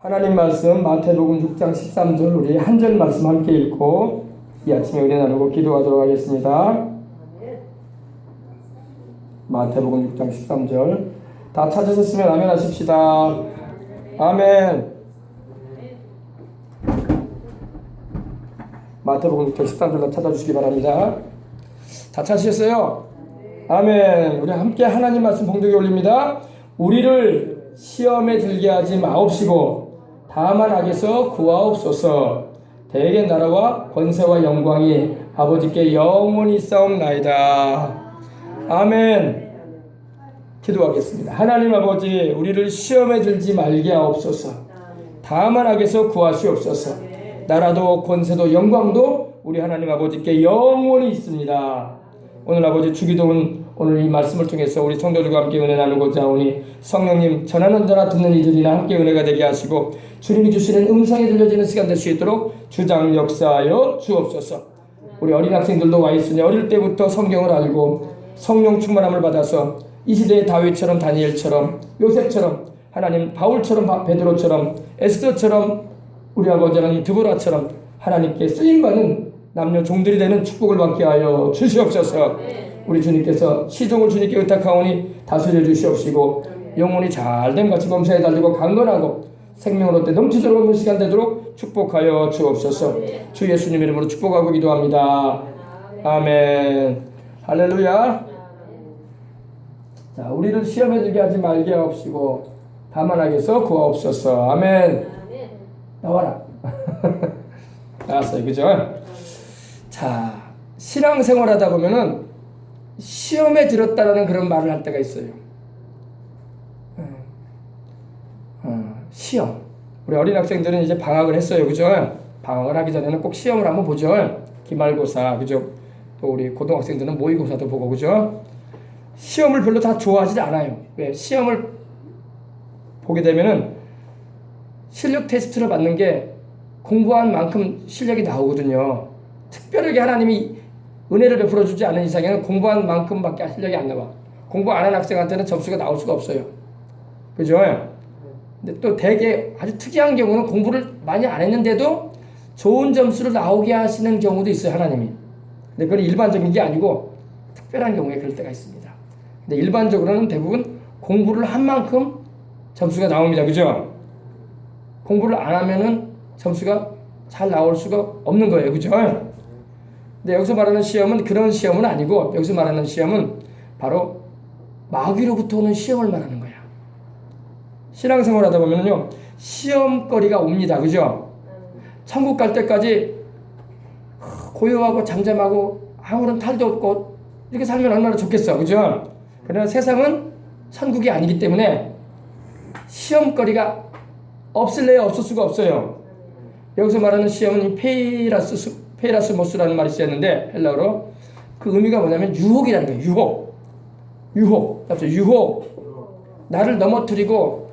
하나님 말씀 마태복음 6장 13절 우리 한 절 말씀 함께 읽고 이 아침에 은혜 나누고 기도하도록 하겠습니다. 마태복음 6장 13절 다 찾으셨으면 아멘 하십시다. 아멘. 마태복음 6장 13절 다 찾아주시기 바랍니다. 다 찾으셨어요? 아멘. 우리 함께 하나님 말씀 봉독에 올립니다. 우리를 시험에 들게 하지 마옵시고 다만 악에서 구하옵소서. 대개 나라와 권세와 영광이 아버지께 영원히 싸움나이다. 아멘. 기도하겠습니다. 하나님 아버지, 우리를 시험에 들지 말게 하옵소서. 다만 악에서 구하시옵소서. 나라도 권세도 영광도 우리 하나님 아버지께 영원히 있습니다. 오늘 아버지 주기도문 오늘 이 말씀을 통해서 우리 성도들과 함께 은혜 나누고자 하오니 성령님 전하는 자나 듣는 이들이나 함께 은혜가 되게 하시고 주님이 주시는 음성이 들려지는 시간 될 수 있도록 주장 역사하여 주옵소서. 우리 어린 학생들도 와 있으니 어릴 때부터 성경을 알고 성령 충만함을 받아서 이 시대의 다윗처럼 다니엘처럼 요셉처럼 하나님 바울처럼 베드로처럼 에스더처럼 우리 아버지 하나님 드보라처럼 하나님께 쓰임받는 남녀 종들이 되는 축복을 받게 하여 주시옵소서. 우리 주님께서 시종을 주님께 의탁하오니 다스려 주시옵시고 영혼이 잘됨 같이 범사에 달리고 강건하고 생명을 얻되 넘치도록 없는 시간 되도록 축복하여 주옵소서. 주 예수님 이름으로 축복하고 기도합니다. 아멘. 할렐루야. 자, 우리를 시험에 들게 하지 말게 하옵시고 다만 악에서 구하옵소서. 아멘. 나와라. 나왔어요. 그죠? 자, 신앙생활 하다 보면은 시험에 들었다라는 그런 말을 할 때가 있어요. 시험. 우리 어린 학생들은 이제 방학을 했어요. 그죠? 방학을 하기 전에는 꼭 시험을 한번 보죠. 기말고사. 그죠? 또 우리 고등학생들은 모의고사도 보고. 그죠? 시험을 별로 다 좋아하지 않아요. 왜? 시험을 보게 되면은 실력 테스트를 받는 게 공부한 만큼 실력이 나오거든요. 특별하게 하나님이 은혜를 베풀어 주지 않은 이상에는 공부한 만큼밖에 실력이 안 나와. 공부 안 한 학생한테는 점수가 나올 수가 없어요. 그죠? 근데 또 되게 아주 특이한 경우는 공부를 많이 안 했는데도 좋은 점수를 나오게 하시는 경우도 있어요, 하나님이. 근데 그건 일반적인 게 아니고 특별한 경우에 그럴 때가 있습니다. 근데 일반적으로는 대부분 공부를 한 만큼 점수가 나옵니다. 그죠? 공부를 안 하면은 점수가 잘 나올 수가 없는 거예요. 그죠? 근데 여기서 말하는 시험은 그런 시험은 아니고 여기서 말하는 시험은 바로 마귀로부터 오는 시험을 말하는 거야. 신앙생활 하다 보면요 시험거리가 옵니다. 그죠? 천국 갈 때까지 고요하고 잠잠하고 아무런 탈도 없고 이렇게 살면 얼마나 좋겠어. 그죠? 그러나 세상은 천국이 아니기 때문에 시험거리가 없을래야 없을 수가 없어요. 여기서 말하는 시험은 페이라스모스라는 말이 쓰였는데 헬라어로 그 의미가 뭐냐면 유혹이라는 거예요. 유혹. 나를 넘어뜨리고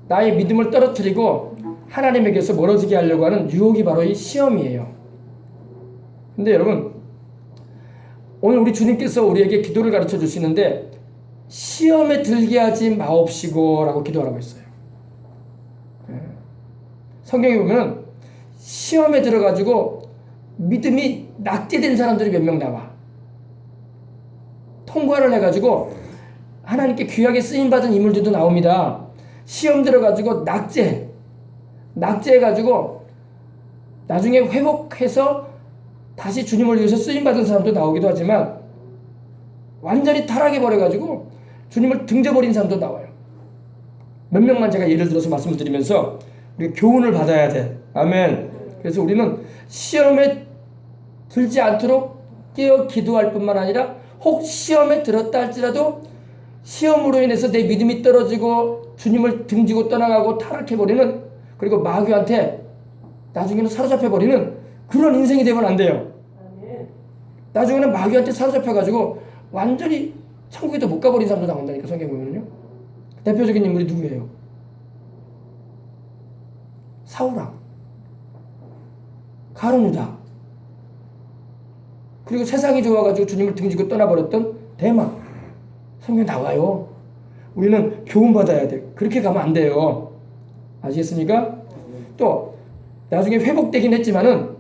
나의 믿음을 떨어뜨리고 하나님에게서 멀어지게 하려고 하는 유혹이 바로 이 시험이에요. 근데 여러분 오늘 우리 주님께서 우리에게 기도를 가르쳐 주시는데 시험에 들게 하지 마옵시고 라고 기도하라고 했어요. 성경에 보면 시험에 들어가지고 믿음이 낙제된 사람들이 몇 명 나와. 통과를 해가지고 하나님께 귀하게 쓰임받은 인물들도 나옵니다. 시험 들어가지고 낙제해가지고 나중에 회복해서 다시 주님을 위해서 쓰임받은 사람도 나오기도 하지만 완전히 타락해버려가지고 주님을 등져버린 사람도 나와요. 몇 명만 제가 예를 들어서 말씀을 드리면서 우리가 교훈을 받아야 돼. 아멘. 그래서 우리는 시험에 들지 않도록 깨어 기도할 뿐만 아니라 혹 시험에 들었다 할지라도 시험으로 인해서 내 믿음이 떨어지고 주님을 등지고 떠나가고 타락해버리는 그리고 마귀한테 나중에는 사로잡혀버리는 그런 인생이 되면 안 돼요. 나중에는 마귀한테 사로잡혀가지고 완전히 천국에도 못 가버린 사람도 나온다니까 성경 보면요. 대표적인 인물이 누구예요? 사울왕, 가룟 유다, 그리고 세상이 좋아가지고 주님을 등지고 떠나버렸던 대만. 성경에 나와요. 우리는 교훈받아야 돼. 그렇게 가면 안 돼요. 아시겠습니까? 또 나중에 회복되긴 했지만은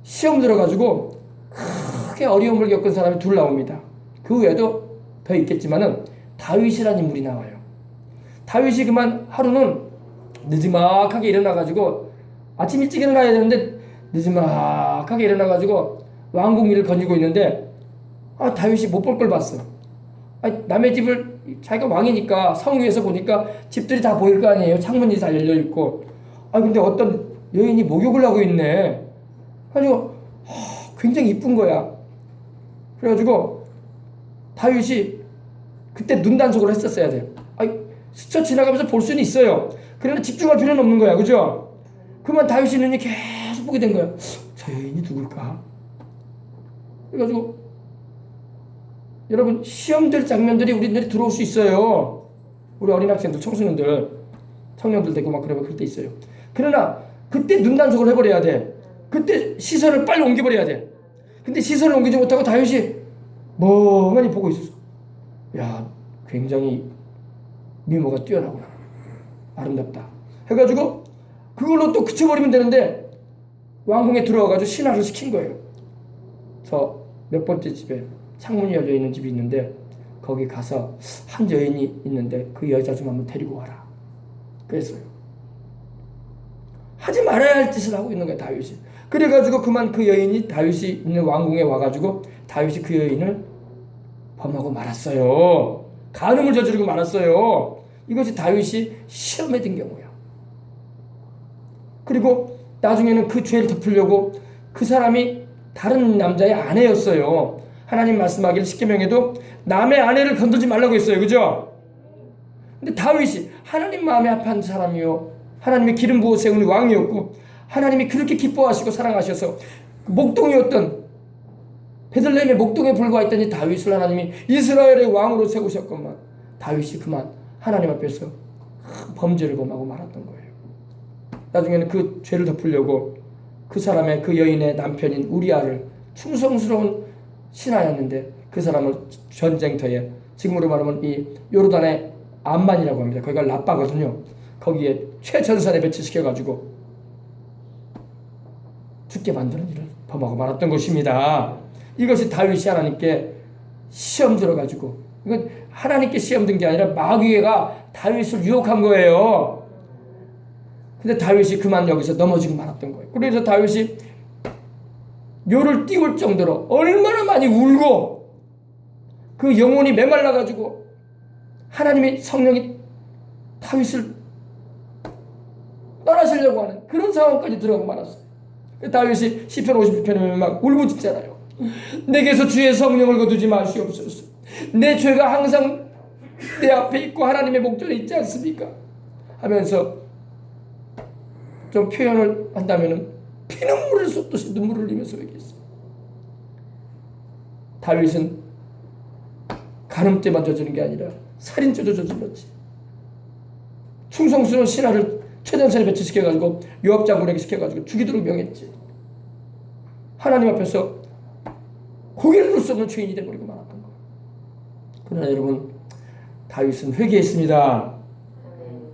시험 들어가지고 크게 어려움을 겪은 사람이 둘 나옵니다. 그 외에도 더 있겠지만은 다윗이라는 인물이 나와요. 다윗이 그만 하루는 늦지막하게 일어나가지고 아침 일찍 일어나야 되는데 늦지막하게 일어나가지고 왕궁미를 거니고 있는데 다윗이 못 볼 걸 봤어. 남의 집을 자기가 왕이니까 성 위에서 보니까 집들이 다 보일 거 아니에요. 창문이 다 열려 있고. 근데 어떤 여인이 목욕을 하고 있네. 그래가지고 굉장히 이쁜 거야. 그래가지고 다윗이 그때 눈 단속을 했었어야 돼요. 스쳐 지나가면서 볼 수는 있어요. 그러나 집중할 필요는 없는 거야. 그죠? 그만 다윗이 눈이 계속 보게 된 거야. 저 여인이 누굴까? 그래가지고 여러분 시험될 장면들이 우리들이 들어올 수 있어요. 우리 어린 학생들, 청소년들, 청년들 되고 막 그럴 때 있어요. 그러나 그때 눈 단속을 해버려야 돼. 그때 시선을 빨리 옮겨버려야 돼. 근데 시선을 옮기지 못하고 다윗이 멍하니 보고 있었어. 야, 굉장히 미모가 뛰어나구나. 아름답다. 해가지고 그걸로 또 그쳐버리면 되는데 왕궁에 들어와가지고 신하를 시킨 거예요. 저 몇 번째 집에 창문이 열려 있는 집이 있는데 거기 가서 한 여인이 있는데 그 여자 좀 한번 데리고 와라. 그랬어요. 하지 말아야 할 짓을 하고 있는 거야, 다윗이. 그래가지고 그만 그 여인이 다윗이 있는 왕궁에 와가지고 다윗이 그 여인을 범하고 말았어요. 간음을 저지르고 말았어요. 이것이 다윗이 시험에 든 경우야. 그리고 나중에는 그 죄를 덮으려고 그 사람이 다른 남자의 아내였어요. 하나님 말씀하기를 십계명에도 남의 아내를 건들지 말라고 했어요. 그죠? 근데 다윗이 하나님 마음에 합한 사람이요, 하나님의 기름 부어 세운 왕이었고 하나님이 그렇게 기뻐하시고 사랑하셔서 목동이었던 베들레헴의 목동에 불과했던 이 다윗을 하나님이 이스라엘의 왕으로 세우셨건만 다윗이 그만 하나님 앞에서 범죄를 범하고 말았던 거예요. 나중에는 그 죄를 덮으려고 그 사람의 그 여인의 남편인 우리아를, 충성스러운 신하였는데 그 사람을 전쟁터에, 지금으로 말하면 이 요르단의 암만이라고 합니다. 거기가 라빠거든요. 거기에 최전선에 배치시켜가지고 죽게 만드는 일을 범하고 말았던 것입니다. 이것이 다윗이 하나님께 시험 들어가지고, 이건 하나님께 시험 든 게 아니라 마귀가 다윗을 유혹한 거예요. 근데 다윗이 그만 여기서 넘어지고 말았던 거예요. 그래서 다윗이 뇨를 띄울 정도로 얼마나 많이 울고 그 영혼이 메말라가지고 하나님의 성령이 다윗을 떠나시려고 하는 그런 상황까지 들어가고 말았어요. 다윗이 시편 51편에 막 울부짖잖아요. 내게서 주의 성령을 거두지 마시옵소서. 내 죄가 항상 내 앞에 있고 하나님의 목전에 있지 않습니까? 하면서 좀 표현을 한다면은 피눈물을 쏟듯이 눈물을 흘리면서 얘기했어요. 다윗은 간음죄만 저지른 게 아니라 살인죄도 저질렀지. 충성스러운 신하를 최전선에 배치시켜가지고 요압 장군에게 시켜가지고 죽이도록 명했지. 하나님 앞에서 고개를 들 수 없는 죄인이 되어버리고 말았던 거예요. 그러나 여러분, 다윗은 회개했습니다.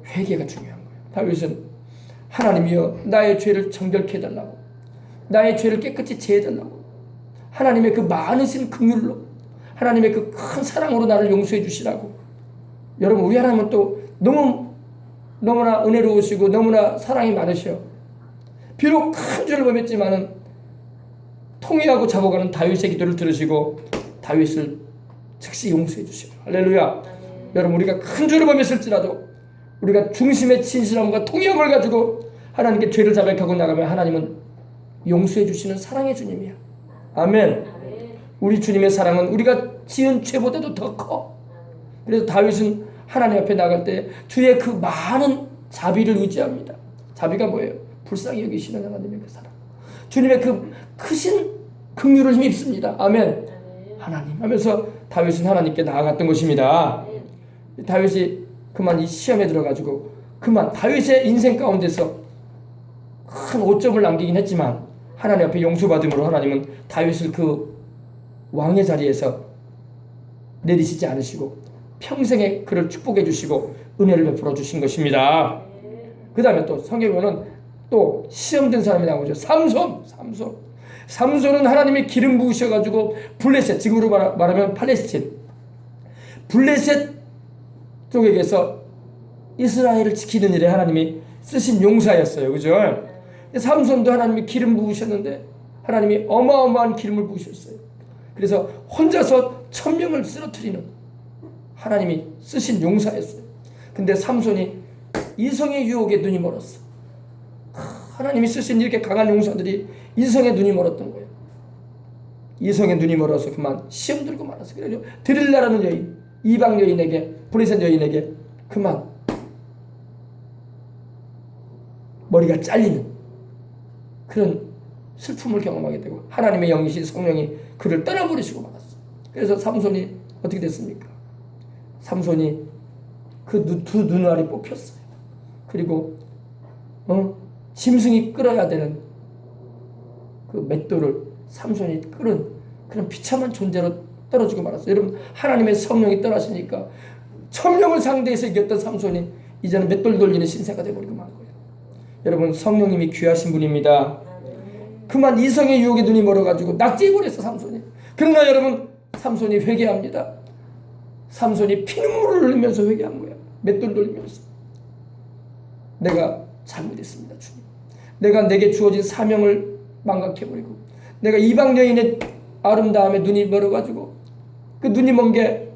회개가 중요한 거예요. 다윗은 하나님이여 나의 죄를 정결케 해달라고, 나의 죄를 깨끗이 제해달라고, 하나님의 그 많으신 긍휼로, 하나님의 그 큰 사랑으로 나를 용서해 주시라고. 여러분, 우리 하나님은 또 너무나 은혜로우시고 너무나 사랑이 많으셔. 비록 큰 죄를 범했지만은 통회하고 잡아가는 다윗의 기도를 들으시고 다윗을 즉시 용서해 주시고. 할렐루야. 여러분, 우리가 큰 죄를 범했을지라도 우리가 중심의 진실함과 통념을 가지고 하나님께 죄를 자백하고 나가면 하나님은 용서해 주시는 사랑의 주님이야. 아멘. 우리 주님의 사랑은 우리가 지은 죄보다도 더 커. 그래서 다윗은 하나님 앞에 나갈 때 주의 그 많은 자비를 의지합니다. 자비가 뭐예요? 불쌍히 여기시는 하나님의 그 사랑, 주님의 그 크신 긍휼을 힘입습니다. 아멘. 하나님 하면서 다윗은 하나님께 나아갔던 것입니다. 다윗이 그만 이 시험에 들어가지고 그만 다윗의 인생 가운데서 큰 오점을 남기긴 했지만 하나님 앞에 용서받음으로 하나님은 다윗을 그 왕의 자리에서 내리시지 않으시고 평생에 그를 축복해 주시고 은혜를 베풀어 주신 것입니다. 그 다음에 또 성경에 보면 또 시험된 사람이 나오죠. 삼손은 하나님이 기름 부으셔가지고 블레셋, 지금으로 말하면 팔레스틴, 블레셋 쪽에게서 이스라엘을 지키는 일에 하나님이 쓰신 용사였어요. 그죠? 삼손도 하나님이 기름 부으셨는데 하나님이 어마어마한 기름을 부으셨어요. 그래서 혼자서 1000명을 쓰러뜨리는 하나님이 쓰신 용사였어요. 근데 삼손이 이성의 유혹에 눈이 멀었어. 하나님이 쓰신 이렇게 강한 용사들이 이성의 눈이 멀었던 거예요. 이성의 눈이 멀어서 그만 시험 들고 말았어요. 그래서 드릴라라는 여인, 이방 여인에게, 블레셋 여인에게 그만 머리가 잘리는 그런 슬픔을 경험하게 되고 하나님의 영이신 성령이 그를 떠나버리시고 말았어요. 그래서 삼손이 어떻게 됐습니까? 삼손이 그 두 눈알이 뽑혔어요. 그리고 짐승이 끌어야 되는 그 맷돌을 삼손이 끌은 그런 비참한 존재로 떨어지고 말았어요. 여러분, 하나님의 성령이 떠나시니까 1000명을 상대해서 이겼던 삼손이 이제는 맷돌 돌리는 신세가 되어버리고 만 거예요. 여러분, 성령님이 귀하신 분입니다. 그만 이성의 유혹에 눈이 멀어가지고 낙지해버렸어, 삼손이. 그러나 여러분, 삼손이 회개합니다. 삼손이 피눈물을 흘리면서 회개한 거야. 맷돌 돌리면서. 내가 잘못했습니다, 주님. 내가 내게 주어진 사명을 망각해버리고 내가 이방 여인의 아름다움에 눈이 멀어가지고 그 눈이 먼 게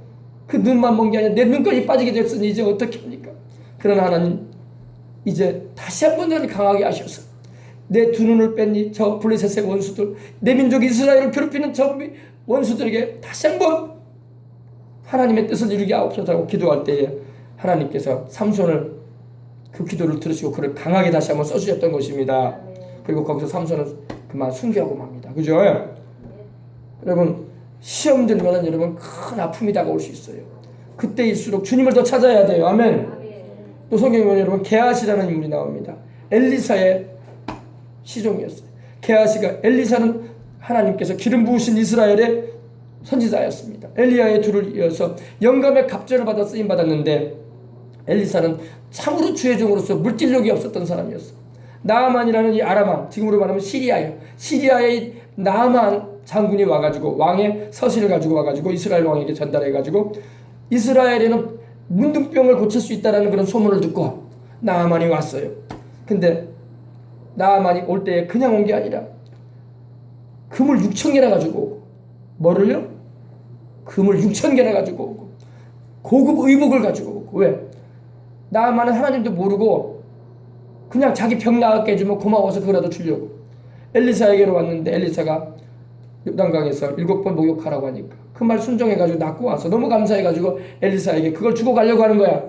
그 눈만 먼 게 아니라 내 눈까지 빠지게 됐으니 이제 어떻게 합니까? 그러나 하나님 이제 다시 한번 나를 강하게 하셔서 내 두 눈을 뺀 저 블레셋의 원수들, 내 민족 이스라엘을 괴롭히는 저 원수들에게 다시 한번 하나님의 뜻을 이루게 하옵소서라고 기도할 때에 하나님께서 삼손을 그 기도를 들으시고 그를 강하게 다시 한번 써주셨던 것입니다. 그리고 거기서 삼손은 그만 순교하고 맙니다. 그죠? 여러분, 시험 들면은 여러분 큰 아픔이 다가올 수 있어요. 그때일수록 주님을 더 찾아야 돼요. 아멘. 또 성경에 보면 여러분 게하시라는 인물이 나옵니다. 엘리사의 시종이었어요. 게하시가, 엘리사는 하나님께서 기름 부으신 이스라엘의 선지자였습니다. 엘리야의 둘을 이어서 영감의 갑절을 받아 쓰임 받았는데 엘리사는 참으로 주의 종으로서 물질력이 없었던 사람이었어. 나아만이라는 이 아람왕, 지금으로 말하면 시리아예요. 시리아의 나아만 장군이 와가지고 왕의 서신을 가지고 와가지고 이스라엘 왕에게 전달해가지고 이스라엘에는 문둥병을 고칠 수 있다라는 그런 소문을 듣고 나아만이 왔어요. 근데 나아만이 올 때에 그냥 온 게 아니라 금을 6000개나 가지고 오고, 뭐를요? 금을 6000개나 가지고 오고 고급 의복을 가지고 오고. 왜? 나아만은 하나님도 모르고 그냥 자기 병 나았게 해주면 고마워서 그거라도 주려고 엘리사에게로 왔는데 엘리사가 요단강에서 7번 목욕하라고 하니까 그 말 순종해가지고 낫고 와서 너무 감사해가지고 엘리사에게 그걸 주고 가려고 하는 거야.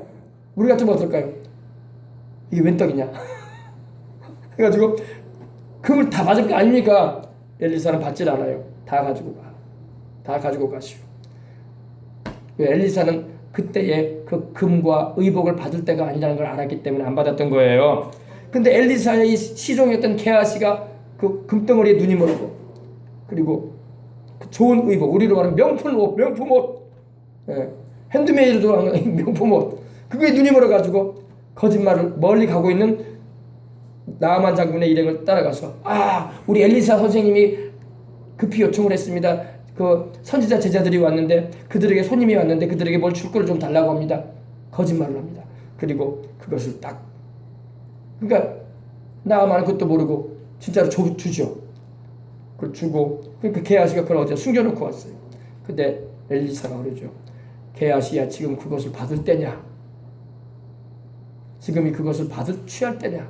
우리 같으면 어떨까요? 이게 웬 떡이냐? 해가지고 금을 다 받을 거 아닙니까? 엘리사는 받질 않아요. 다 가지고 가. 다 가지고 가시오. 왜? 엘리사는 그때의 그 금과 의복을 받을 때가 아니라는 걸 알았기 때문에 안 받았던 거예요. 근데 엘리사의 시종이었던 게하시가 그 금덩어리에 눈이 멀고 그리고 그 좋은 의복, 우리로 말하면 명품 옷, 예, 핸드메이드도 하는 명품 옷, 그거에 눈이 멀어가지고 거짓말을 멀리 가고 있는 나아만 장군의 일행을 따라가서 우리 엘리사 선생님이 급히 요청을 했습니다. 그 선지자 제자들이 왔는데 그들에게 손님이 왔는데 그들에게 뭘 줄 거를 좀 달라고 합니다. 거짓말을 합니다. 그리고 그것을 딱, 그러니까 나아만은 그것도 모르고 진짜로 주죠. 그걸 주고, 그러니까 게하시가 그걸 어디다 숨겨놓고 왔어요. 근데 엘리사가 그러죠. 게하시야, 지금 그것을 받을 때냐? 지금이 그것을 취할 때냐?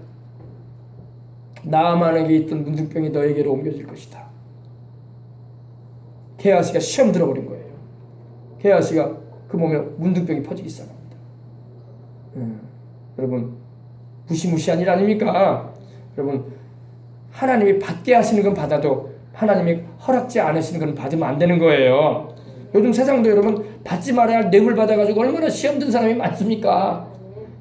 나아만에게 있던 문둥병이 너에게로 옮겨질 것이다. 게하시가 시험 들어버린 거예요. 게하시가 그 몸에 문둥병이 퍼지기 시작합니다. 여러분, 무시무시한 일 아닙니까? 여러분, 하나님이 받게 하시는 건 받아도 하나님이 허락지 않으시는 건 받으면 안 되는 거예요. 요즘 세상도 여러분 받지 말아야 할 뇌물 받아가지고 얼마나 시험 든 사람이 많습니까?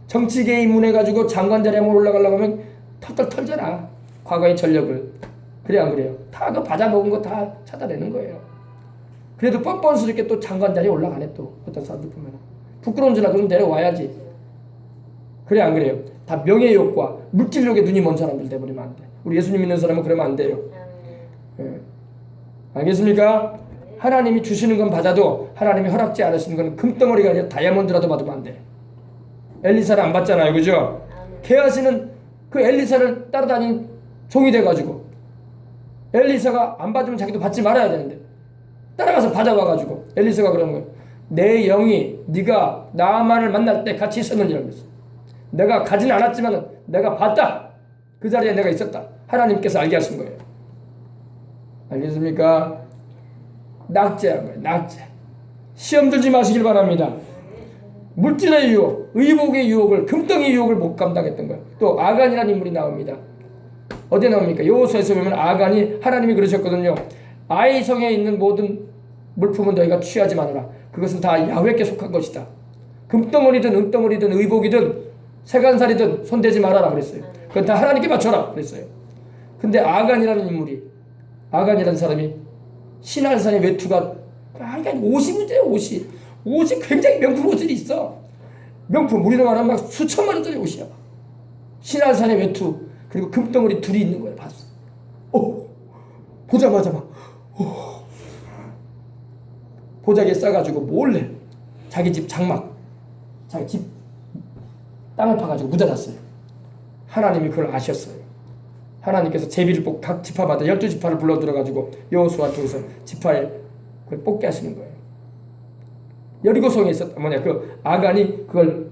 정치계에 입문해가지고 장관 자리에 한번 올라가려고 하면 털털 털잖아. 과거의 전력을. 그래 안 그래요? 다 그 받아먹은 거 다 찾아내는 거예요. 그래도 뻔뻔스럽게 또 장관 자리에 올라가네. 또 어떤 사람들 보면 부끄러운 줄 알고 좀 내려와야지. 그래 안 그래요? 다 명예욕과 물질욕에 눈이 먼 사람들 돼버리면 안 돼. 우리 예수님 믿는 사람은 그러면 안 돼요. 예. 알겠습니까? 하나님이 주시는 건 받아도 하나님이 허락지 않으시는 건 금덩어리가 아니라 다이아몬드라도 받으면 안 돼. 엘리사를 안 받잖아요. 그죠? 게하시는 그 엘리사를 따라다닌 종이 돼가지고 엘리사가 안 받으면 자기도 받지 말아야 되는데 따라가서 받아와가지고 엘리사가 그러는 거예요. 내 영이 네가 나만을 만날 때 같이 있었느니라고 했어. 내가 가진 않았지만 내가 봤다. 그 자리에 내가 있었다. 하나님께서 알게 하신 거예요. 알겠습니까? 낙제한 거예요. 낙제. 시험 들지 마시길 바랍니다. 물질의 유혹, 의복의 유혹을, 금덩이 유혹을 못 감당했던 거예요. 또 아간이라는 인물이 나옵니다. 어디에 나옵니까? 여호수아에서 보면 아간이 하나님이 그러셨거든요. 아이 성에 있는 모든 물품은 너희가 취하지 마라. 그것은 다 야훼께 속한 것이다. 금덩어리든 은덩어리든 의복이든 세간살이든 손대지 말아라 그랬어요. 그건 다 하나님께 바쳐라 그랬어요. 근데 아간이라는 인물이, 아간이라는 사람이 신할산의 외투가 그러니까 옷이 문제예요. 옷이 굉장히 명품 옷들이 있어. 명품, 우리로 말하면 막 수천만 원짜리 옷이야. 신할산의 외투 그리고 금덩어리 둘이 있는 거예요. 봤어. 보자마자 막 보자기에 싸가지고 몰래 자기 집 장막, 자기 집 땅을 파가지고 묻어놨어요. 하나님이 그걸 아셨어요. 하나님께서 제비를 뽑고 각 지파마다 12지파를 불러 들어가지고 여호수아 통해서 지파에 그걸 뽑게 하시는 거예요. 여리고성에 있었 그 아간이 그걸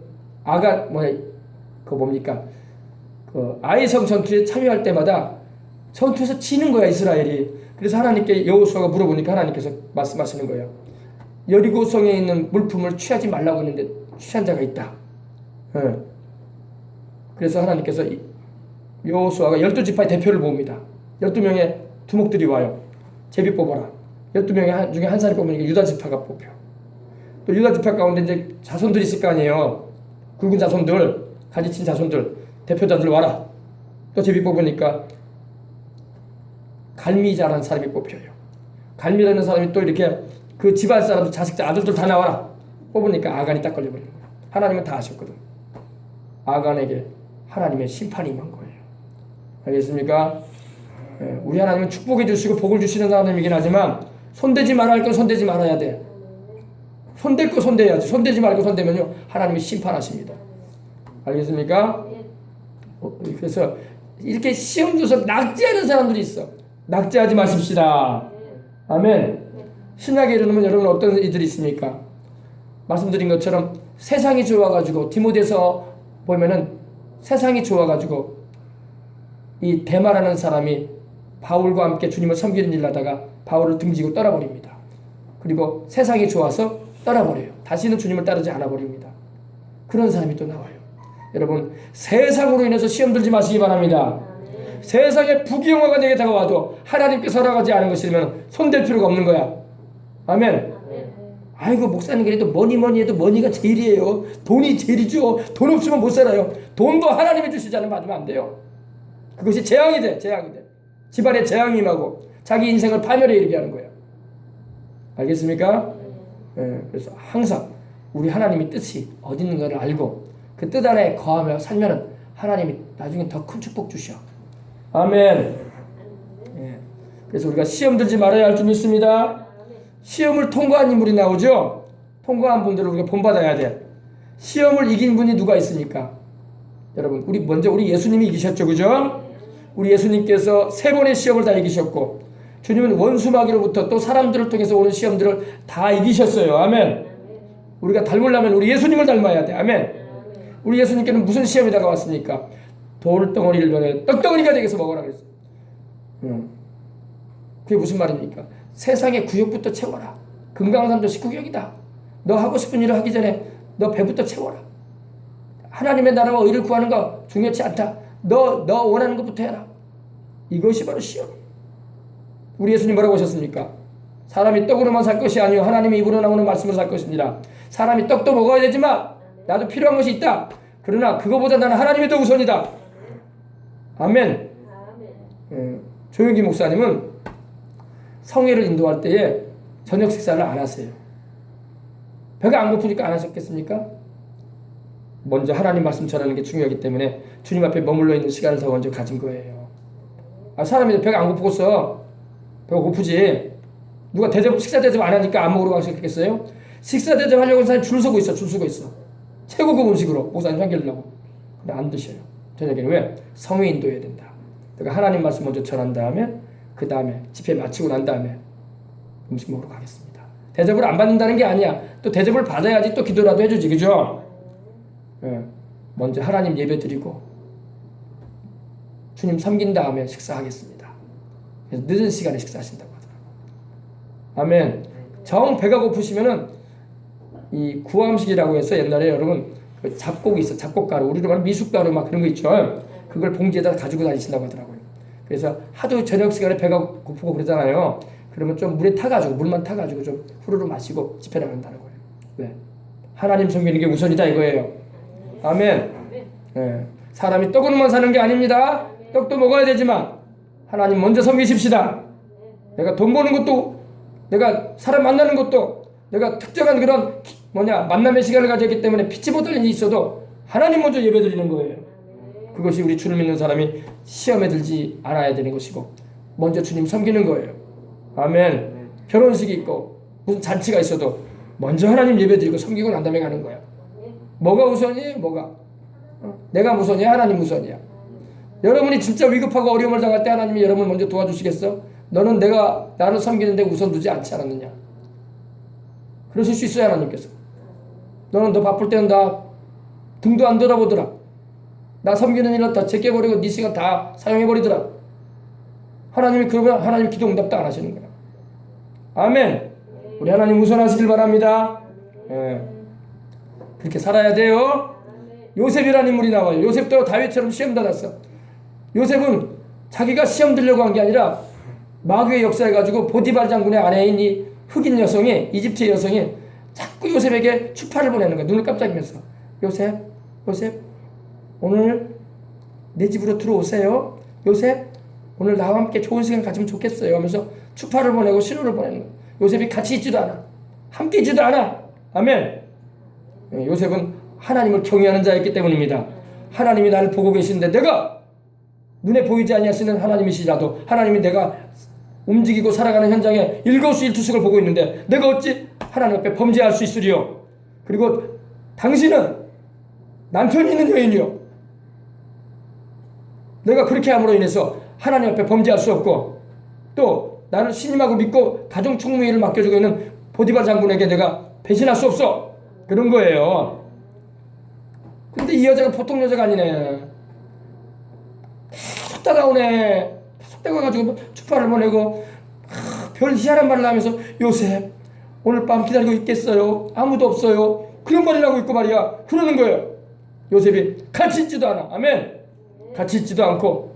그 아이성 전투에 참여할 때마다 전투에서 지는 거야 이스라엘이. 그래서 하나님께 여호수아가 물어보니까 하나님께서 말씀하시는 거예요. 여리고성에 있는 물품을 취하지 말라고 했는데 취한 자가 있다. 그래서 하나님께서 여호수아가 12지파의 대표를 모읍니다. 12명의 두목들이 와요. 제비 뽑아라. 12명 중에 한 사람이 뽑으니까 유다지파가 뽑혀. 또 유다지파 가운데 이제 자손들이 있을 거 아니에요. 굵은 자손들, 가지친 자손들, 대표자들 와라. 또 제비 뽑으니까 갈미자라는 사람이 뽑혀요. 갈미라는 사람이 또 이렇게 그 집안 사람들, 자식들, 아들들 다 나와라. 뽑으니까 아간이 딱 걸려버린 거예요. 하나님은 다 아셨거든. 아간에게 하나님의 심판이 임한 거예요. 알겠습니까? 우리 하나님은 축복해 주시고 복을 주시는 하나님이긴 하지만 손대지 말아야 할 건 손대지 말아야 돼. 손댈 거 손대야지. 손대지 말고 손대면요 하나님이 심판하십니다. 알겠습니까? 그래서 이렇게 시험 줘서 낙제하는 사람들이 있어. 낙제하지 마십시다. 아멘. 신약에 이르면 여러분 어떤 이들이 있습니까? 말씀드린 것처럼 세상이 좋아가지고 디모데서 보면은 세상이 좋아가지고 이 데마라는 사람이 바울과 함께 주님을 섬기는 일을 하다가 바울을 등지고 떠나버립니다. 그리고 세상이 좋아서 떠나버려요. 다시는 주님을 따르지 않아버립니다. 그런 사람이 또 나와요. 여러분 세상으로 인해서 시험 들지 마시기 바랍니다. 세상에 부귀영화가 내게 다가와도 하나님께서 허락하지 않은 것이면 손댈 필요가 없는 거야. 아멘. 아이고 목사님 그래도 뭐니 해도 머니가 제일이에요. 돈이 제일이죠. 돈 없으면 못 살아요. 돈도 하나님이 주시지 않으면 받으면 안 돼요. 그것이 재앙이 돼. 집안에 재앙이 임하고 자기 인생을 파멸에 이르게 하는 거예요. 알겠습니까? 그래서 항상 우리 하나님의 뜻이 어디 있는가를 알고 그 뜻 안에 거하며 살면은 하나님이 나중에 더 큰 축복 주셔. 아멘. 그래서 우리가 시험 들지 말아야 할 줄 믿습니다. 시험을 통과한 인물이 나오죠. 통과한 분들을 우리가 본받아야 돼. 시험을 이긴 분이 누가 있습니까? 여러분 먼저 우리 예수님이 이기셨죠. 그죠? 우리 예수님께서 3번의 시험을 다 이기셨고 주님은 원수마귀로부터 또 사람들을 통해서 오는 시험들을 다 이기셨어요. 아멘. 우리가 닮으려면 우리 예수님을 닮아야 돼. 아멘. 우리 예수님께는 무슨 시험이 다가왔습니까? 돌덩어리를 변해 떡덩어리가 되게서 먹으라 그랬어요. 그게 무슨 말입니까? 세상의 구욕부터 채워라. 금강산도 19경이다. 너 하고 싶은 일을 하기 전에 너 배부터 채워라. 하나님의 나라와 의를 구하는 거 중요치 않다. 너 원하는 것부터 해라. 이것이 바로 시험. 우리 예수님 뭐라고 하셨습니까? 사람이 떡으로만 살 것이 아니요 하나님의 입으로 나오는 말씀으로 살 것입니다. 사람이 떡도 먹어야 되지만 나도 필요한 것이 있다. 그러나 그거보다 나는 하나님이 더 우선이다. 아멘. 조용기 목사님은 성회를 인도할 때에 저녁 식사를 안 하세요. 배가 안 고프니까 안 하셨겠습니까? 먼저 하나님 말씀 전하는 게 중요하기 때문에 주님 앞에 머물러 있는 시간을 더 먼저 가진 거예요. 사람이 배가 안 고프겠어. 배가 고프지. 누가 식사 대접 안 하니까 안 먹으러 가시겠어요? 식사 대접 하려고 하는 사람이 줄 서고 있어. 최고급 음식으로 목사님 섬기려고. 근데 안 드셔요. 저녁에는 왜? 성의 인도해야 된다. 그러니까 하나님 말씀 먼저 전한 다음에 그 다음에 집회 마치고 난 다음에 음식 먹으러 가겠습니다. 대접을 안 받는다는 게 아니야. 또 대접을 받아야지 또 기도라도 해주지. 그죠? 먼저 하나님 예배 드리고 주님 섬긴 다음에 식사하겠습니다. 그래서 늦은 시간에 식사하신다고 하더라고요. 아멘. 정 배가 고프시면은 이 구암식이라고 해서 옛날에 여러분 그 잡곡이 있어. 잡곡가루. 우리로 말하면 미숫가루 막 그런 거 있죠. 그걸 봉지에다 가지고 다니신다고 하더라고요. 그래서 하도 저녁 시간에 배가 고프고 그러잖아요. 그러면 좀 물만 타가지고 좀 후루룩 마시고 집회 나간다는 거예요. 네. 하나님 섬기는 게 우선이다 이거예요. 아멘. 네. 사람이 떡으로만 사는 게 아닙니다. 떡도 먹어야 되지만 하나님 먼저 섬기십시다. 내가 돈 버는 것도, 내가 사람 만나는 것도, 내가 특정한 그런 만남의 시간을 가졌기 때문에 피치 못할 일이 있어도 하나님 먼저 예배드리는 거예요. 그것이 우리 주를 믿는 사람이 시험에 들지 않아야 되는 것이고 먼저 주님 섬기는 거예요. 아멘. 결혼식이 있고 무슨 잔치가 있어도 먼저 하나님 예배드리고 섬기고 난 다음에 가는 거야. 뭐가 우선이에요? 내가 우선이야? 하나님 우선이야? 여러분이 진짜 위급하고 어려움을 당할 때 하나님이 여러분을 먼저 도와주시겠어? 너는 나를 섬기는데 우선 두지 않지 않았느냐? 그러실 수 있어요. 하나님께서. 너는 너 바쁠 때는 다 등도 안 돌아보더라. 나 섬기는 일을 다 제껴버리고 네 시간 다 사용해버리더라. 하나님이 그러면 하나님 기도 응답도 안 하시는 거야. 아멘. 우리 하나님 우선하시길 바랍니다. 그렇게 살아야 돼요. 요셉이라는 인물이 나와요. 요셉도 다윗처럼 시험 받았어. 요셉은 자기가 시험 들려고 한 게 아니라 마귀의 역사해가지고 보디발 장군의 아내인 이 흑인 여성이, 이집트의 여성이 자꾸 요셉에게 추파를 보내는 거야. 눈을 깜짝이면서. 요셉 오늘 내 집으로 들어오세요. 요셉 오늘 나와 함께 좋은 시간 가지면 좋겠어요 하면서 추파를 보내고 신호를 보내는 거야. 요셉이 같이 있지도 않아. 함께 있지도 않아. 아멘. 요셉은 하나님을 경외하는 자였기 때문입니다. 하나님이 나를 보고 계시는데 내가 눈에 보이지 아니하시는 하나님이시라도 하나님이 내가 움직이고 살아가는 현장에 일거수일투족을 보고 있는데 내가 어찌 하나님 앞에 범죄할 수 있으리요. 그리고 당신은 남편이 있는 여인이요. 내가 그렇게 함으로 인해서 하나님 앞에 범죄할 수 없고 또 나를 신임하고 믿고 가정 총무일을 맡겨주고 있는 보디발 장군에게 내가 배신할 수 없어. 그런 거예요. 근데 이 여자가 보통 여자가 아니네. 계속 다가오네. 계속 다가가지고 추파를 보내고 별 희한한 말을 하면서 요셉 오늘 밤 기다리고 있겠어요. 아무도 없어요. 그런 말을 하고 있고 말이야. 그러는 거예요. 요셉이 같이 있지도 않아. 아멘. 같이 있지도 않고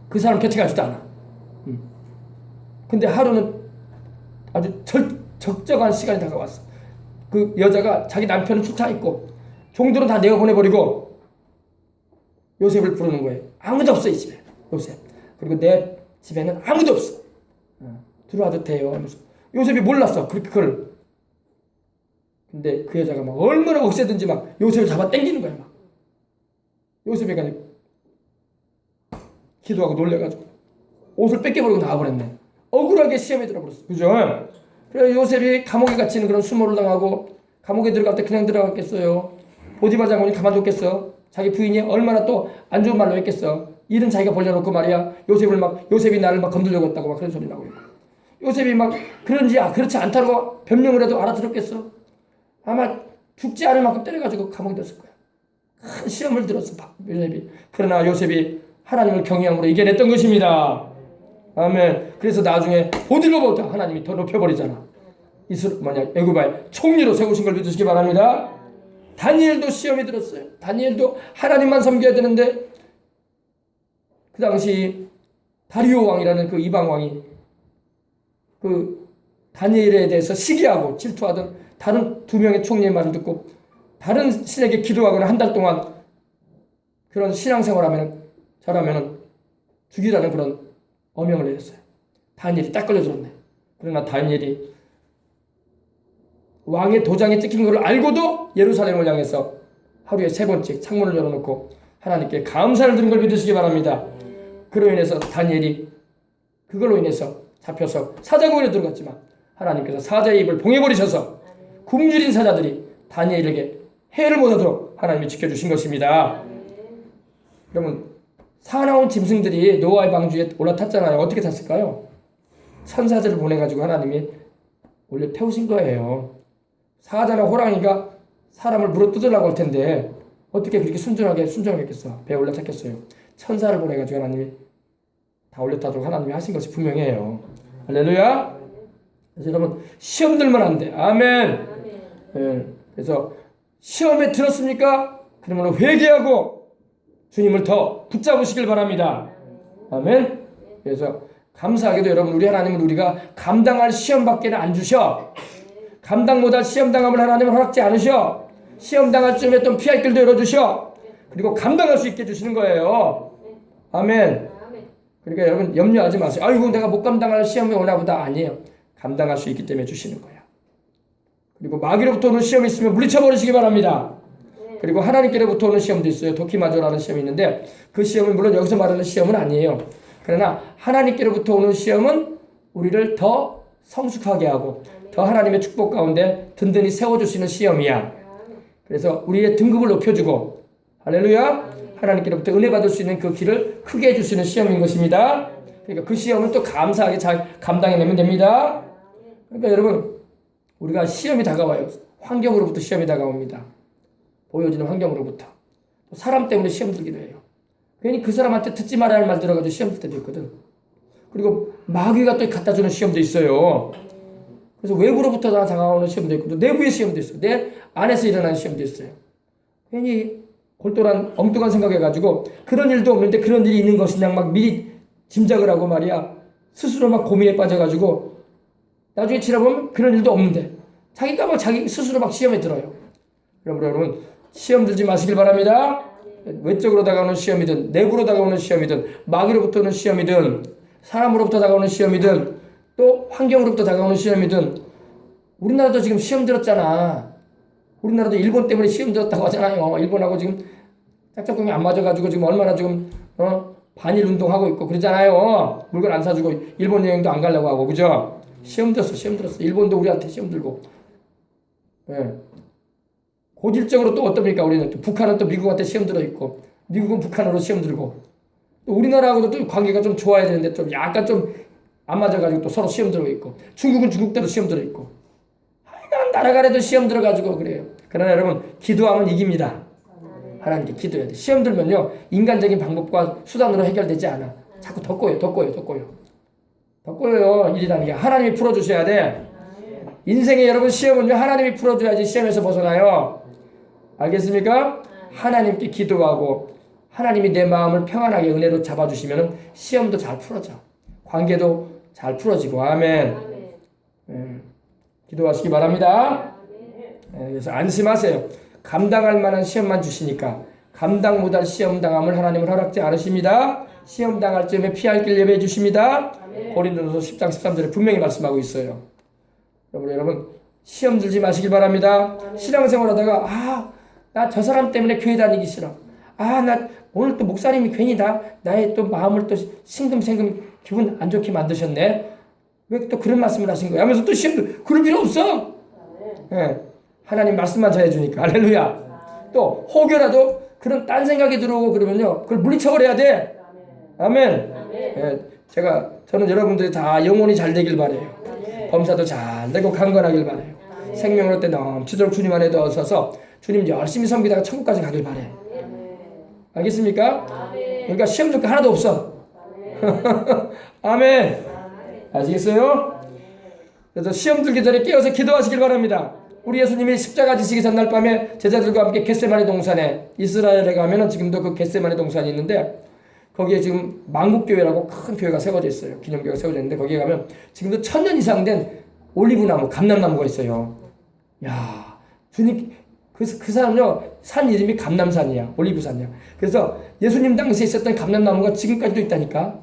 그 사람 곁에 가지도 않아. 근데 하루는 아주 적적한 시간이 다가왔어. 그 여자가 자기 남편은 출타했고 종들은 다 내어보내버리고 요셉을 부르는 거예요. 아무도 없어 이 집에. 요셉. 그리고 내 집에는 아무도 없어. 들어와도 돼요 하면서 요셉이 몰랐어. 그걸. 근데 그 여자가 막 얼마나 억세든지 막 요셉을 잡아 당기는 거야. 막. 요셉이 그냥 기도하고 놀래가지고 옷을 뺏겨버리고 나와버렸네. 억울하게 시험에 들어버렸어. 그죠? 그래서 요셉이 감옥에 갇히는 그런 수모를 당하고 감옥에 들어갈 때 그냥 들어갔겠어요? 보디발 장군이 가만뒀겠어? 자기 부인이 얼마나 또 안 좋은 말로 했겠어? 일은 자기가 벌려놓고 말이야. 요셉이 나를 막 건들려고 했다고 막 그런 소리 나고 있고. 요셉이 막 그렇지 않다고 변명을 해도 알아들었겠어? 아마 죽지 않을 만큼 때려가지고 감옥에 넣었을 거야. 큰 시험을 들었어, 요셉이. 그러나 요셉이 하나님을 경외함으로 이겨냈던 것입니다. 아멘. 그래서 나중에 보디발보다 하나님이 더 높여버리잖아. 애굽의 총리로 세우신 걸 믿으시기 바랍니다. 다니엘도 시험이 들었어요. 다니엘도 하나님만 섬겨야 되는데 그 당시 다리오 왕이라는 그 이방 왕이 그 다니엘에 대해서 시기하고 질투하던 다른 두 명의 총리의 말을 듣고 다른 신에게 기도하거나 한 달 동안 그런 신앙생활하면 잘하면 죽이라는 그런 어명을 내렸어요. 다니엘이 딱 걸려들었네. 그러나 다니엘이 왕의 도장에 찍힌 걸 알고도 예루살렘을 향해서 하루에 3번씩 창문을 열어놓고 하나님께 감사를 드린 걸 믿으시기 바랍니다. 그로 인해서 다니엘이 그걸로 인해서 잡혀서 사자굴에 들어갔지만 하나님께서 사자의 입을 봉해버리셔서 굶주린 사자들이 다니엘에게 해를 못하도록 하나님이 지켜주신 것입니다. 그러면 사나운 짐승들이 노아의 방주에 올라탔잖아요. 어떻게 탔을까요? 천사들을 보내가지고 하나님이 원래 태우신 거예요. 사자나 호랑이가 사람을 물어뜯으려고 할 텐데 어떻게 그렇게 순종하겠어? 배에 올라탔겠어요. 천사를 보내가지고 하나님이 다 올려타도록 하나님이 하신 것이 분명해요. 할렐루야. 그래서 여러분 시험 들면 안 돼. 아멘. 예, 그래서 시험에 들었습니까? 그러면 회개하고 주님을 더 붙잡으시길 바랍니다. 아멘. 그래서 감사하게도 여러분 우리 하나님은 우리가 감당할 시험밖에 안 주셔. 감당 못할 시험당함을 하나님은 허락지 않으셔. 시험당할 쯤에 또 피할 길도 열어주셔. 그리고 감당할 수 있게 해주시는 거예요. 아멘. 그러니까 여러분 염려하지 마세요. 아이고 내가 못 감당할 시험이 오나 보다. 아니에요. 감당할 수 있기 때문에 주시는 거야. 그리고 마귀로부터 오는 시험이 있으면 물리쳐버리시기 바랍니다. 그리고 하나님께로부터 오는 시험도 있어요. 도키마저라는 시험이 있는데 그 시험은 물론 여기서 말하는 시험은 아니에요. 그러나 하나님께로부터 오는 시험은 우리를 더 성숙하게 하고 더 하나님의 축복 가운데 든든히 세워주시는 시험이야. 그래서 우리의 등급을 높여주고 할렐루야 하나님께로부터 은혜 받을 수 있는 그 길을 크게 해주시는 시험인 것입니다. 그러니까 그 시험은 또 감사하게 잘 감당해내면 됩니다. 그러니까 여러분 우리가 시험이 다가와요. 환경으로부터 시험이 다가옵니다. 보여지는 환경으로부터. 사람 때문에 시험 들기도 해요. 괜히 그 사람한테 듣지 말아야 할 말 들어가지고 시험 들 때도 있거든. 그리고 마귀가 또 갖다 주는 시험도 있어요. 그래서 외부로부터 다가오는 시험도 있고 또 내부의 시험도 있어요. 내 안에서 일어나는 시험도 있어요. 괜히 골똘한 엉뚱한 생각해가지고 그런 일도 없는데 그런 일이 있는 것이냐 막 미리 짐작을 하고 말이야. 스스로 막 고민에 빠져가지고 나중에 지나보면 그런 일도 없는데 자기가 막 자기 스스로 막 시험에 들어요. 여러분 시험 들지 마시길 바랍니다. 외적으로 다가오는 시험이든 내부로 다가오는 시험이든 마귀로부터 오는 시험이든 사람으로부터 다가오는 시험이든 또 환경으로부터 다가오는 시험이든 우리나라도 지금 시험 들었잖아. 우리나라도 일본 때문에 시험 들었다고 하잖아요. 일본하고 지금 짝짝꿍이 안 맞아가지고 지금 얼마나 지금 반일 운동하고 있고 그러잖아요. 물건 안 사주고 일본 여행도 안 가려고 하고 그죠? 시험 들었어. 일본도 우리한테 시험 들고. 예. 고질적으로 또 어떻습니까? 우리는 또 북한은 또 미국한테 시험 들어 있고 미국은 북한으로 시험 들고 또 우리나라하고도 또 관계가 좀 좋아야 되는데 좀 약간 좀 안 맞아가지고 또 서로 시험 들어 있고 중국은 중국대로 시험 들어 있고 하여간 나라간에도 시험 들어가지고 그래요. 그러나 여러분 기도하면 이깁니다. 하나님께 기도해야 돼. 시험 들면요 인간적인 방법과 수단으로 해결되지 않아. 자꾸 더 꼬여 일이라는 게 하나님이 풀어주셔야 돼. 인생에 여러분 시험은요 하나님이 풀어줘야지 시험에서 벗어나요. 알겠습니까? 하나님께 기도하고 하나님이 내 마음을 평안하게 은혜로 잡아주시면 시험도 잘 풀어져. 관계도 잘 풀어지고 아멘. 기도하시기 바랍니다. 그래서 안심하세요. 감당할 만한 시험만 주시니까 감당 못할 시험당함을 하나님은 허락지 않으십니다. 시험당할 쯤에 피할 길 예배해 주십니다. 고린도전서 10장 13절에 분명히 말씀하고 있어요. 여러분 시험 들지 마시길 바랍니다. 신앙생활하다가 나 저 사람 때문에 교회 다니기 싫어. 나 오늘 또 목사님이 괜히 나의 또 마음을 또 싱금생금 기분 안 좋게 만드셨네. 왜 또 그런 말씀을 하신 거야? 하면서 또 시험 그럴 필요 없어. 예, 하나님 말씀만 잘해주니까 할렐루야. 또 혹여라도 그런 딴 생각이 들어오고 그러면요 그걸 물리쳐버려야 돼. 아멘. 예, 저는 여러분들이 다 영혼이 잘 되길 바래요. 범사도 잘 되고 강건하길 바래요. 생명을 때 넘치도록 주님 안에 넣어서 주님 열심히 섬기다가 천국까지 가길 바래. 알겠습니까? 그러니까 시험 줄 거 하나도 없어. 아멘. 아시겠어요? 그래서 시험 들기 전에 깨어서 기도하시길 바랍니다. 우리 예수님이 십자가 지시기 전날 밤에 제자들과 함께 겟세마네 동산에 이스라엘에 가면은 지금도 그 겟세마네 동산이 있는데 거기에 지금 만국교회라고 큰 교회가 세워져 있어요. 기념교회가 세워져 있는데 거기에 가면 지금도 1000년 이상 된 올리브나무, 감람나무가 있어요. 야, 주님 그 사람요 산 이름이 감람산이야. 올리브산이야. 그래서 예수님 당시에 있었던 감람나무가 지금까지도 있다니까.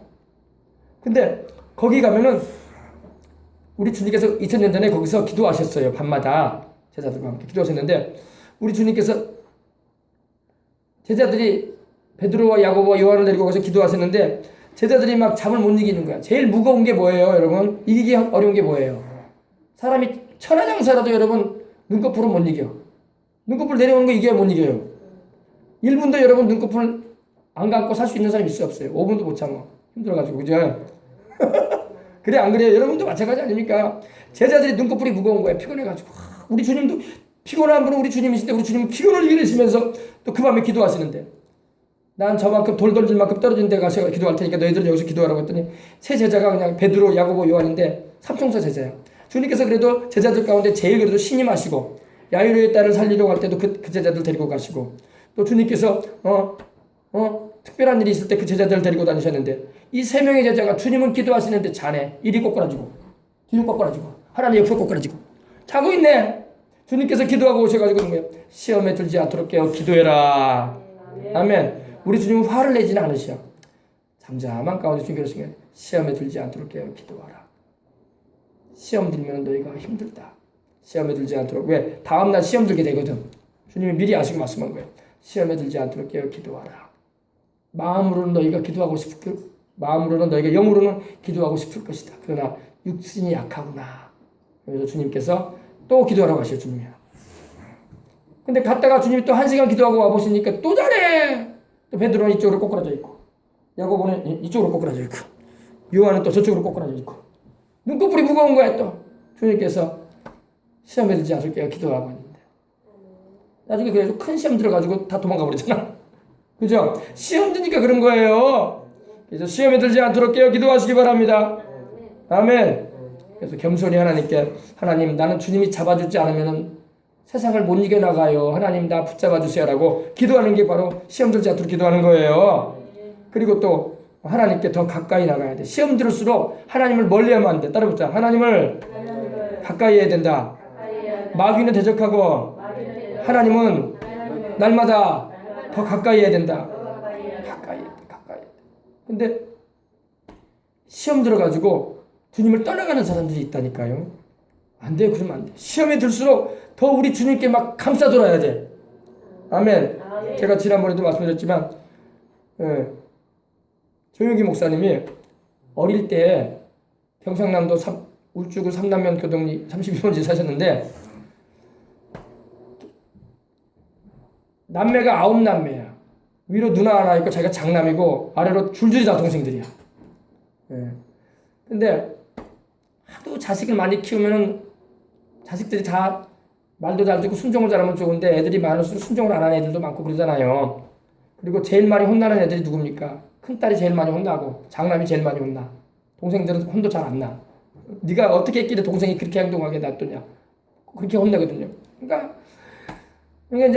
근데 거기 가면은 우리 주님께서 2000년 전에 거기서 기도하셨어요. 밤마다. 제자들과 함께 기도하셨는데 우리 주님께서 제자들이 베드로와 야고보와 요한을 데리고 가서 기도하셨는데 제자들이 막 잠을 못 이기는 거야. 제일 무거운 게 뭐예요, 여러분? 이기기 어려운 게 뭐예요? 사람이 천하장사라도 여러분 눈꺼풀은 못 이겨. 눈꺼풀 내려오는 거 이겨야 못 이겨요. 1분도 여러분 눈꺼풀 안 감고 살 수 있는 사람이 있어요, 없어요? 5분도 못 참아. 힘들어가지고, 그죠? 그래, 안 그래요? 여러분도 마찬가지 아닙니까? 제자들이 눈꺼풀이 무거운 거예요. 피곤해가지고. 우리 주님도 피곤한 분은 우리 주님이신데 우리 주님은 피곤을 이기시면서 또 그 밤에 기도하시는데 난 저만큼 돌 던질 만큼 떨어진 데 가서 기도할 테니까 너희들은 여기서 기도하라고 했더니 세 제자가 그냥 베드로, 야고보, 요한인데 삼총사 제자예요. 주님께서 그래도 제자들 가운데 제일 그래도 신임하시고 야이로의 딸을 살리려고 할 때도 그 제자들 데리고 가시고 또 주님께서 특별한 일이 있을 때 그 제자들을 데리고 다니셨는데 이 세 명의 제자가 주님은 기도하시는데 자네 이리 꼬꾸라지고 뒤로 꼬꾸라지고 하나님 옆으로 꼬꾸라지고 자고 있네. 주님께서 기도하고 오셔가지고 그런 거예요. 시험에 들지 않도록 깨어 기도해라. 아멘. 우리 주님은 화를 내지는 않으셔. 잠잠한 가운데 주님께서 그러시는 거예요. 시험에 들지 않도록 깨어 기도하라. 시험 들면 너희가 힘들다. 시험에 들지 않도록. 왜? 다음날 시험 들게 되거든. 주님이 미리 아시고 말씀한 거예요. 시험에 들지 않도록 깨어 기도하라. 마음으로는 너희가 기도하고 싶을 마음으로는 너희가 영으로는 기도하고 싶을 것이다. 그러나 육신이 약하구나. 그래서 주님께서 또 기도하라고 하셔, 주님이야. 근데 갔다가 주님이 또 1시간 기도하고 와보시니까 또 잘해. 또 베드로는 이쪽으로 꼬꾸라져 있고, 야고보는 이쪽으로 꼬꾸라져 있고, 요한은 또 저쪽으로 꼬꾸라져 있고, 눈꺼풀이 무거운 거야, 또. 주님께서 시험에 들지 않을게요. 기도하고 있는데. 나중에 그래도 큰 시험 들어가지고 다 도망가 버리잖아. 그죠? 시험 드니까 그런 거예요. 그래서 시험에 들지 않도록 깨어 기도하시기 바랍니다. 아멘. 그래서 겸손히 하나님께 하나님 나는 주님이 잡아주지 않으면 세상을 못 이겨나가요. 하나님 나 붙잡아 주세요라고 기도하는 게 바로 시험 들지 않도록 기도하는 거예요. 그리고 또 하나님께 더 가까이 나가야 돼. 시험 들을수록 하나님을 멀리하면 안 돼. 따라붙자. 하나님을 가까이 해야 된다. 마귀는 대적하고 하나님은 날마다 더 가까이 해야 된다. 가까이. 근데 시험 들어가지고 주님을 떠나가는 사람들이 있다니까요. 안 돼요. 그러면 안 돼. 시험에 들수록 더 우리 주님께 막 감싸돌아야 돼. 아멘. 제가 지난번에도 말씀드렸지만 조용기 목사님이 어릴 때 경상남도 울주구 삼남면 교동리 32번지 사셨는데 남매가 9남매야. 위로 누나 하나 있고 자기가 장남이고 아래로 줄줄이 다 동생들이야. 근데 하도 자식을 많이 키우면은 자식들이 다 말도 잘 듣고 순종을 잘하면 좋은데 애들이 많을수록 순종을 안 하는 애들도 많고 그러잖아요. 그리고 제일 많이 혼나는 애들이 누굽니까? 큰딸이 제일 많이 혼나고 장남이 제일 많이 혼나. 동생들은 혼도 잘 안 나. 네가 어떻게 했길래 동생이 그렇게 행동하게 놔두냐. 그렇게 혼내거든요. 그러니까 이제